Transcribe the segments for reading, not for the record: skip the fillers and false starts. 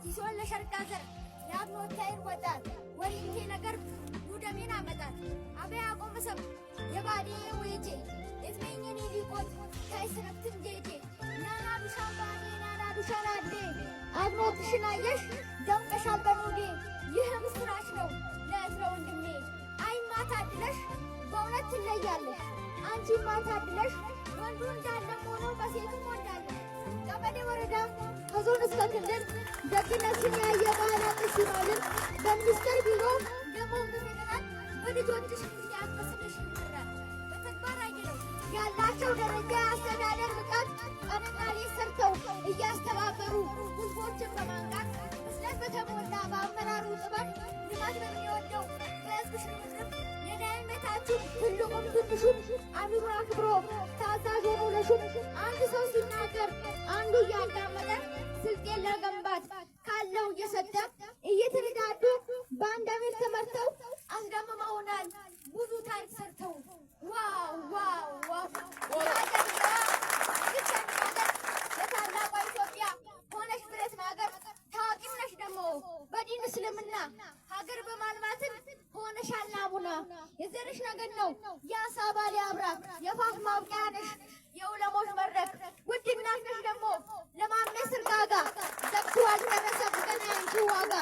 ሲሶን ለሸርቃዘር ያብኖ ታይር ወጣት ወሪንቴ ነገር ጉደሜን አመጣት አበያ ቆመሰብ የባዴ ወይጄ እትመኝኔ ሊቆት ታይስረክትን ጄጄ ናና ዱሻምባኔ ናና ዱሻናዴ አብኖ ትሽናየሽ ደምቀሻል በኑዴ ይህ ምስራች ነው ለእስረ ወንድሜ አይማታድለሽ በእውነት ትለያለሽ አንቺ ማታድለሽ ወንዱ እንዳለ ሆኖ በሴቱም ወንዳለሽ ቀበሌ ወረዳ ከዞን እስከ ክልል ደግነትን ያየ ባህላት ሲባልን በሚኒስቴር ቢሮ ደግሞ በፌደራል በልጆችሽ ያስመስልሽ ይመራል በተግባር አይደለም ያላቸው ደረጃ አስተዳደር ብቃት ቀንና ሌት ሰርተው እያስተባበሩ ህዝቦችን በማንቃት ብስለት በተሞላ በአመራሩ ጥበብ ልማት በሚወደው በህዝብሽ ምድር የዳይመታችሁ ሁሉም ትንሹም አሚሩን አክብሮ ታዛዥ ሆኖ ለሹም አንድ ሰው ሲናገር አንዱ እያዳመጠ ስልጤን ለመገንባት ካለው እየሰጠ እየተረዳዱ በአንድ አሚር ተመርተው አስደምመውናል ብዙ ታሪክ ሰርተው ዋው ዋው ዋው ለታላቋ ኢትዮጵያ ሆነሽ ብረት ማገር ታዋቂም ነሽ ደግሞ በዲን እስልምና ሀገር በማልማትን ሆነሻል ናሙና የዘርሽ ነገር ነው የአሳባ ሊያብራክ የፋፍ ማብቂያ ነሽ የዑለሞች መድረክ ውድ እናት ነሽ ደግሞ ለማምነሽ ስርጋጋ ዘግቷል ተረሰብ ገና ያንቺ ዋጋ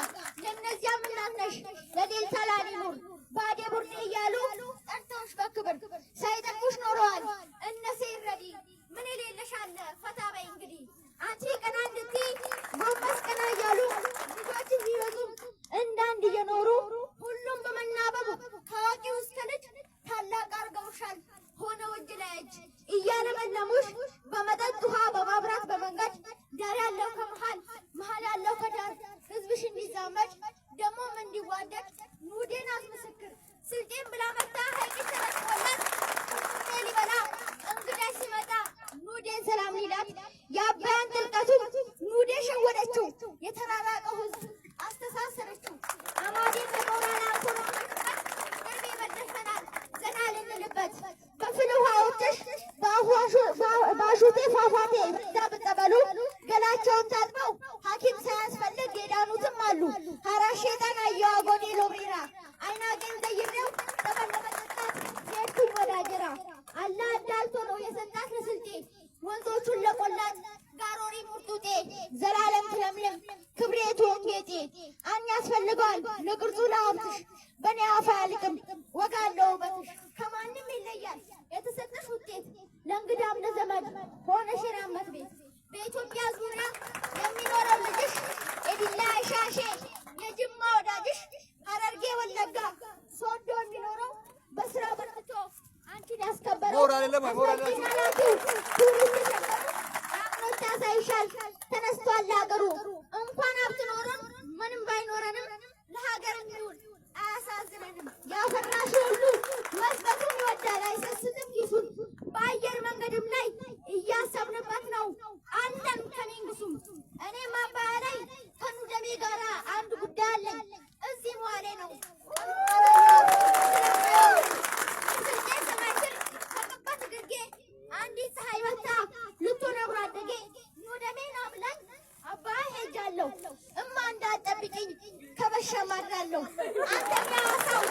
ለእነዚያም እናት ነሽ ለዴልታ ላሊኑር ባዴ ቡርኔ እያሉ ጠርተውሽ በክብር ሳይጠቅሙሽ ኖረዋል እነሴ ይረዲ ምን የሌለሽ አለ ፈታ በይ እንግዲህ አንቺ ቀና እንድትይ ጎንበስ ቀና እያሉ ልጆች ሲበዙ እንዳንድ እየኖሩ ሁሉም በመናበቡ ታዋቂው እስከ ልጅ ታላቅ አርገውሻል ሆነው እጅ ለእጅ እያለመለሙሽ በመጠጥ ውሃ በማብራት በመንገድ ዳር ያለው መሀል ያለው ከዳር ህዝብሽ እንዲዛመድ ደግሞም እንዲዋደድ ኑዴን አስመሰክር ስልጤን ብላ መጣ ሀይቅሽ ተረጥቆላት ሊበላ እንግዳሽ ሲመጣ ኑዴን ሰላም ሊላት የአባያን ጥልቀቱ ኑዴ ሸወደችው የተራራቀው ህዝብ አስተሳሰረችው አማዴን በሞራል አንኮኖ ቅርቤ መደፈናል ዘና ልንልበት በፍል ውሃዎችሽ በአሹቴ ፏፏቴ ብጠበሉ ገላቸውን ታጥበው ሐኪም ሳያስፈልግ የዳኑትም አሉ ሀራሽ ሼጣን አየዋ ጎኔ ሎብሪራ አይናጌን ዘይሬው ተበለመጠጣት ሴትኩኝ ወዳጅራ አላ አዳልቶ ነው የሰጣት ለስልጤ ወንዞቹን ለቆላት ጋሮሪ ሙርጡጤ ዘላለም ትለምልም ክብሬቱ ወንጌጤ አን ያስፈልገዋል ለቅርጹ ለሀብትሽ በኔ አፋ ያልቅም ወጋለው ውበትሽ ከማንም ይለያል የተሰጠሽ ውጤት ለእንግዳም ለዘመድ ሆነሽ የራመት ቤት በኢትዮጵያ ዙሪያ የሚኖረው ልጅሽ ኤዲላ ሻሼ የጅማ ወዳጅሽ ሐረርጌ ወለጋ ሶዶ የሚኖረው በስራ በርትቶ አንቺን ያስከበረው አቅኖች ያሳይሻል ተነስቷል ለሀገሩ እንኳን ሀብት ኖረን ምንም ባይኖረንም ለሀገር እንዲውል አያሳዝነንም ያፈራሽ ሁሉ መስጠቱን ይወዳል አይሰስትም ኪሱን በአየር መንገድም ላይ እያሰብንበት ነው አለን ከሚንግሱም እኔም አባያ ላይ ከኑደሜ ጋራ አንድ ጉዳይ አለኝ እዚህ መዋሌ ነው ስልጤ ሰማይስር ከቅበት ግርጌ አንዲት ፀሐይ መታ ልትሆነብራ አደጌ ኑደሜን አብላኝ አባያ ሄጃለሁ እማ እንዳጠብቅኝ ከበሻ ማድራለሁ አንተኛ ሰው